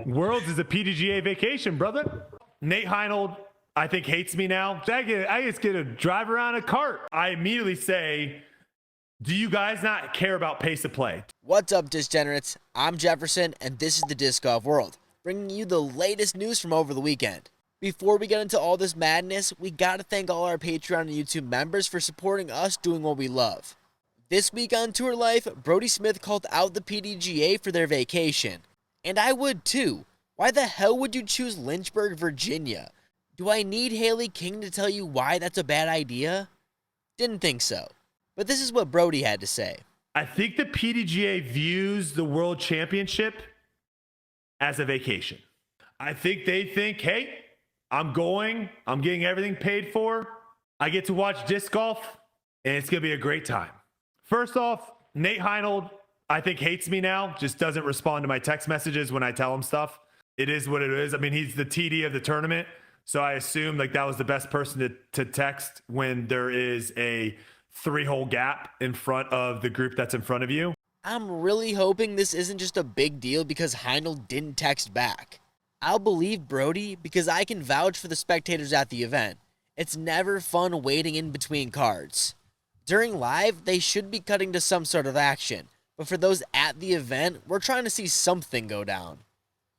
Worlds is a PDGA vacation, brother. Nate Heinold, I think, hates me now. I just get to drive around a cart. I immediately say, do you guys not care about pace of play? What's up, Disgenerates? I'm Jefferson, and this is the Disc Golf World, bringing you the latest news from over the weekend. Before we get into all this madness, we gotta thank all our Patreon and YouTube members for supporting us doing what we love. This week on Tour Life, Brodie Smith called out the PDGA for their vacation. And I would too. Why the hell would you choose Lynchburg, Virginia? Do I need Haley King to tell you why that's a bad idea? Didn't think so. But this is what Brodie had to say. I think the PDGA views the World Championship as a vacation. I think they think, hey, I'm getting everything paid for. I get to watch disc golf, and it's going to be a great time. First off, Nate Heinold, I think, hates me now, just doesn't respond to my text messages when I tell him stuff. It is what it is. I mean, he's the TD of the tournament, so I assume like that was the best person to text when there is a 3-hole gap in front of the group that's in front of you. I'm really hoping this isn't just a big deal because Heinold didn't text back. I'll believe Brodie because I can vouch for the spectators at the event. It's never fun waiting in between cards. During live, they should be cutting to some sort of action, but for those at the event, we're trying to see something go down.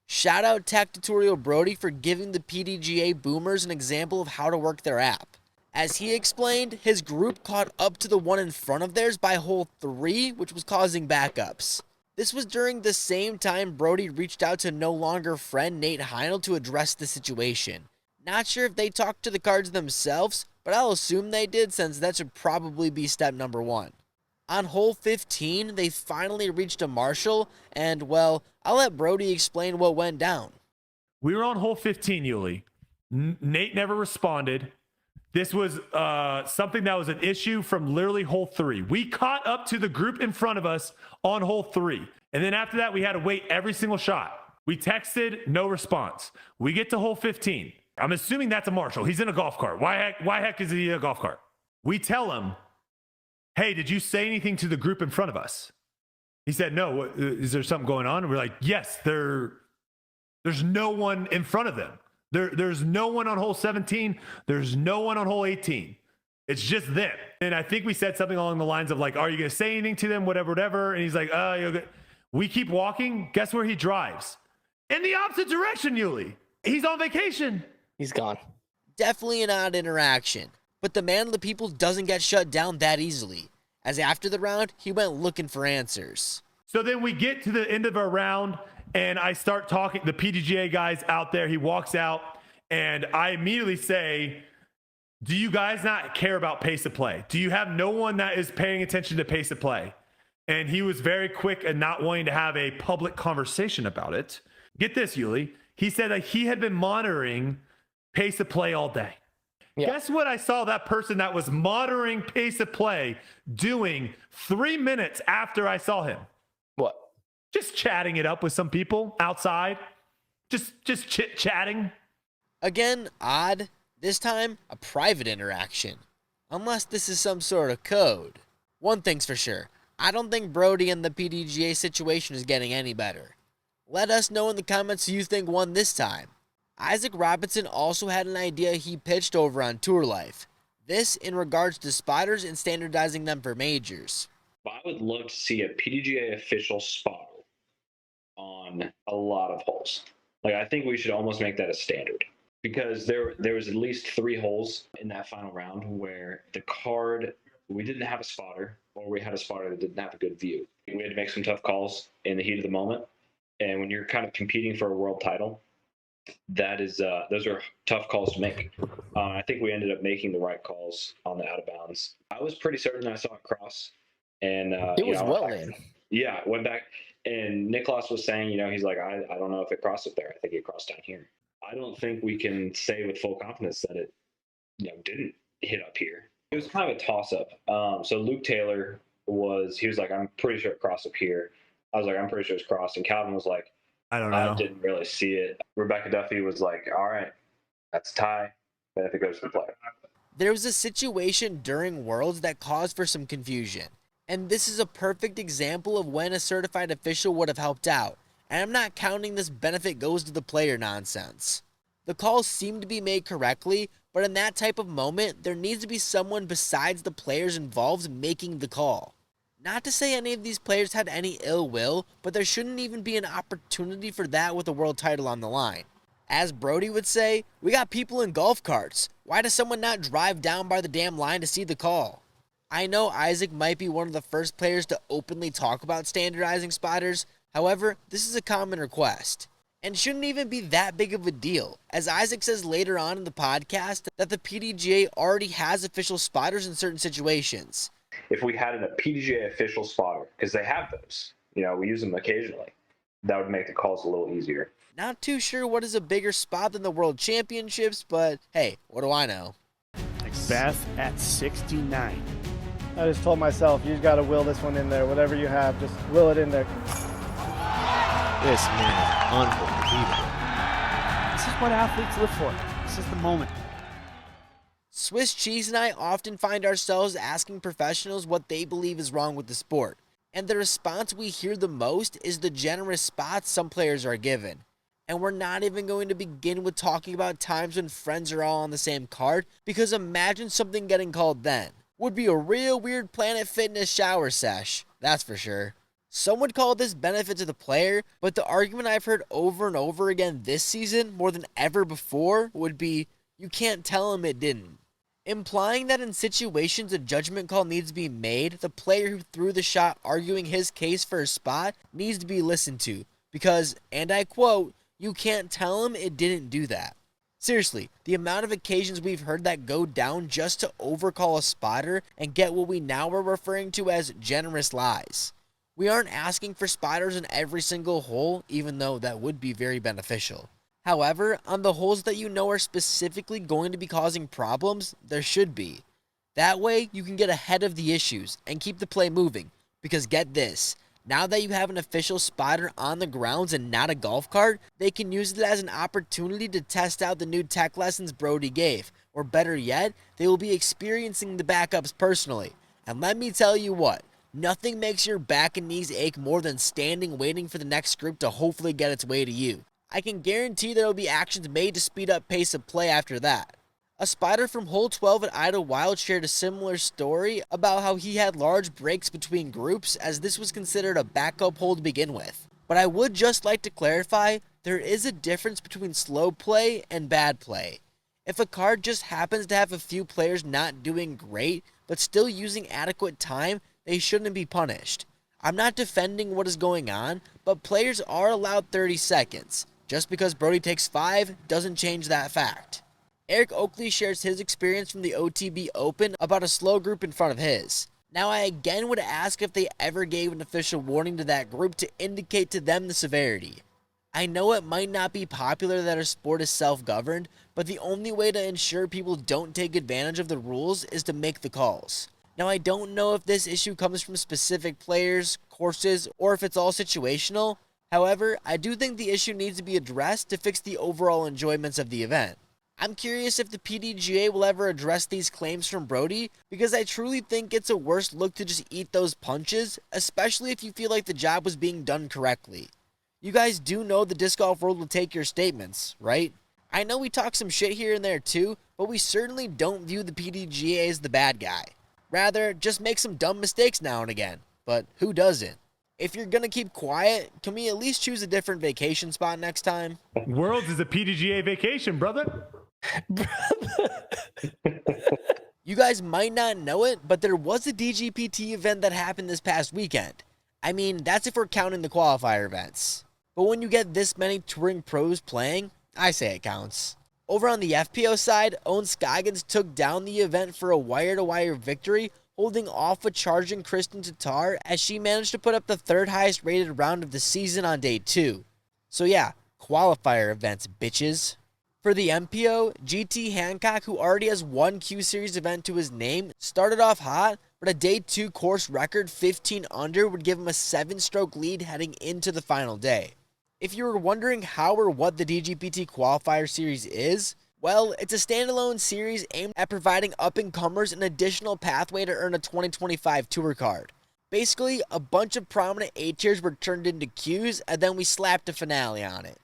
Shout out Tech Tutorial Brodie for giving the PDGA boomers an example of how to work their app. As he explained, his group caught up to the one in front of theirs by hole 3, which was causing backups. This was during the same time Brodie reached out to no longer friend Nate Heinold to address the situation. Not sure if they talked to the cards themselves, but I'll assume they did since that should probably be step number 1. On hole 15, they finally reached a marshal, and well, I'll let Brodie explain what went down. We were on hole 15, Yuli. Nate never responded. This was something that was an issue from literally hole 3. We caught up to the group in front of us on hole 3. And then after that, we had to wait every single shot. We texted, no response. We get to hole 15. I'm assuming that's a marshal. He's in a golf cart. Why heck is he in a golf cart? We tell him, hey, did you say anything to the group in front of us? He said, no. What, is there something going on? And we're like, yes, there's no one in front of them. There's no one on hole 17. There's no one on hole 18. It's just them. And I think we said something along the lines of like, are you going to say anything to them? Whatever. And he's like, we keep walking. Guess where he drives? In the opposite direction, Yuli. He's on vacation. He's gone. Definitely an odd interaction. But the man of the people doesn't get shut down that easily, as after the round, he went looking for answers. So then we get to the end of our round, and I start talking, the PDGA guy's out there, he walks out, and I immediately say, do you guys not care about pace of play? Do you have no one that is paying attention to pace of play? And he was very quick and not wanting to have a public conversation about it. Get this, Yuli. He said that he had been monitoring pace of play all day. Yeah. Guess what I saw that person that was monitoring pace of play doing 3 minutes after I saw him? What? Just chatting it up with some people outside. Just chit-chatting. Again, odd. This time, a private interaction. Unless this is some sort of code. One thing's for sure. I don't think Brodie and the PDGA situation is getting any better. Let us know in the comments who you think won this time. Isaac Robinson also had an idea he pitched over on Tour Life. This in regards to spotters and standardizing them for majors. I would love to see a PDGA official spotter on a lot of holes. Like, I think we should almost make that a standard, because there was at least 3 holes in that final round where the card, we didn't have a spotter, or we had a spotter that didn't have a good view. We had to make some tough calls in the heat of the moment. And when you're kind of competing for a world title, that is those are tough calls to make. I think we ended up making the right calls on the out of bounds. I was pretty certain I saw it cross, and it was well in. Yeah, went back, and Nicholas was saying, he's like, I don't know if it crossed up there. I think it crossed down here. I don't think we can say with full confidence that it, didn't hit up here. It was kind of a toss up. So Luke Taylor he was like, I'm pretty sure it crossed up here. I was like, I'm pretty sure it's crossed, and Calvin was like, I don't know. I didn't really see it. Rebecca Duffy was like, all right, that's a tie. But if it goes to the player. There was a situation during Worlds that caused for some confusion. And this is a perfect example of when a certified official would have helped out. and I'm not counting this benefit goes to the player nonsense. The calls seem to be made correctly, but in that type of moment, there needs to be someone besides the players involved making the call. Not to say any of these players had any ill will, but there shouldn't even be an opportunity for that with a world title on the line. As Brodie would say, we got people in golf carts. Why does someone not drive down by the damn line to see the call? I know Isaac might be one of the first players to openly talk about standardizing spotters. However, this is a common request, and shouldn't even be that big of a deal, as Isaac says later on in the podcast that the PDGA already has official spotters in certain situations. If we had a PDGA official spotter, because they have those, we use them occasionally, that would make the calls a little easier. Not too sure what is a bigger spot than the World Championships, but hey, what do I know? Beth at 69. I just told myself, you just got to will this one in there. Whatever you have, just will it in there. This man is unbelievable. This is what athletes live for. This is the moment. Swiss Cheese and I often find ourselves asking professionals what they believe is wrong with the sport, and the response we hear the most is the generous spots some players are given. And we're not even going to begin with talking about times when friends are all on the same card, because imagine something getting called then. Would be a real weird Planet Fitness shower sesh, that's for sure. Some would call this benefit to the player, but the argument I've heard over and over again this season, more than ever before, would be, you can't tell him it didn't. Implying that in situations a judgment call needs to be made, the player who threw the shot arguing his case for a spot needs to be listened to, because, and I quote, you can't tell him it didn't do that. Seriously, the amount of occasions we've heard that go down just to overcall a spotter and get what we now are referring to as generous lies. We aren't asking for spotters in every single hole, even though that would be very beneficial. However, on the holes that you know are specifically going to be causing problems, there should be. That way, you can get ahead of the issues and keep the play moving, because get this, now that you have an official spotter on the grounds and not a golf cart, they can use it as an opportunity to test out the new tech lessons Brodie gave, or better yet, they will be experiencing the backups personally. And let me tell you what, nothing makes your back and knees ache more than standing waiting for the next group to hopefully get its way to you. I can guarantee there will be actions made to speed up pace of play after that. A spotter from hole 12 at Idlewild shared a similar story about how he had large breaks between groups, as this was considered a backup hole to begin with. But I would just like to clarify, there is a difference between slow play and bad play. If a card just happens to have a few players not doing great, but still using adequate time, they shouldn't be punished. I'm not defending what is going on, but players are allowed 30 seconds. Just because Brodie takes 5 doesn't change that fact. Eric Oakley shares his experience from the OTB Open about a slow group in front of his. Now I again would ask if they ever gave an official warning to that group to indicate to them the severity. I know it might not be popular that our sport is self-governed, but the only way to ensure people don't take advantage of the rules is to make the calls. Now I don't know if this issue comes from specific players, courses, or if it's all situational. However, I do think the issue needs to be addressed to fix the overall enjoyments of the event. I'm curious if the PDGA will ever address these claims from Brodie, because I truly think it's a worse look to just eat those punches, especially if you feel like the job was being done correctly. You guys do know the disc golf world will take your statements, right? I know we talk some shit here and there too, but we certainly don't view the PDGA as the bad guy. Rather, just make some dumb mistakes now and again, but who doesn't? If you're gonna keep quiet, can we at least choose a different vacation spot next time? Worlds is a PDGA vacation, brother. You guys might not know it, but there was a DGPT event that happened this past weekend. I mean, that's if we're counting the qualifier events. But when you get this many touring pros playing, I say it counts. Over on the FPO side, Owen Scoggins took down the event for a wire-to-wire victory, holding off a charging Kristen Tatar as she managed to put up the third highest rated round of the season on day 2. So yeah, qualifier events, bitches. For the MPO, GT Hancock, who already has one Q Series event to his name, started off hot, but a day 2 course record 15 under would give him a 7-stroke lead heading into the final day. If you were wondering how or what the DGPT Qualifier Series is, well, it's a standalone series aimed at providing up-and-comers an additional pathway to earn a 2025 Tour card. Basically, a bunch of prominent A tiers were turned into Qs, and then we slapped a finale on it.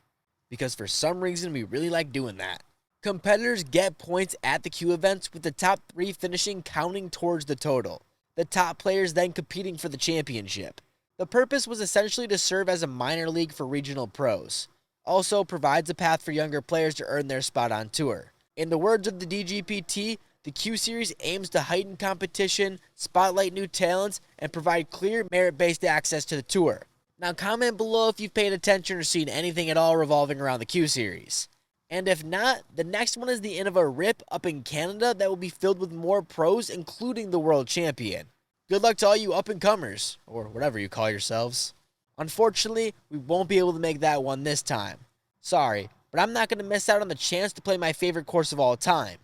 Because for some reason, we really like doing that. Competitors get points at the Q events, with the top 3 finishing counting towards the total. The top players then competing for the championship. The purpose was essentially to serve as a minor league for regional pros. Also provides a path for younger players to earn their spot on tour. In the words of the DGPT, the Q Series aims to heighten competition, spotlight new talents, and provide clear merit-based access to the tour. Now comment below if you've paid attention or seen anything at all revolving around the Q Series. And if not, the next one is the end of a RIP up in Canada that will be filled with more pros, including the world champion. Good luck to all you up-and-comers, or whatever you call yourselves. Unfortunately, we won't be able to make that one this time. Sorry, but I'm not going to miss out on the chance to play my favorite course of all time.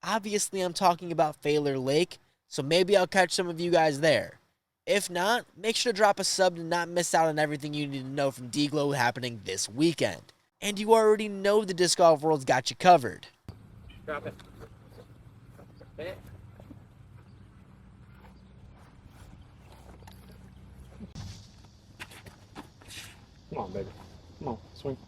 Obviously, I'm talking about Failure Lake, so maybe I'll catch some of you guys there. If not, make sure to drop a sub to not miss out on everything you need to know from D-Glow happening this weekend. And you already know the Disc Golf World's got you covered. Drop it. Hit it. Come on, baby. Come on, swing.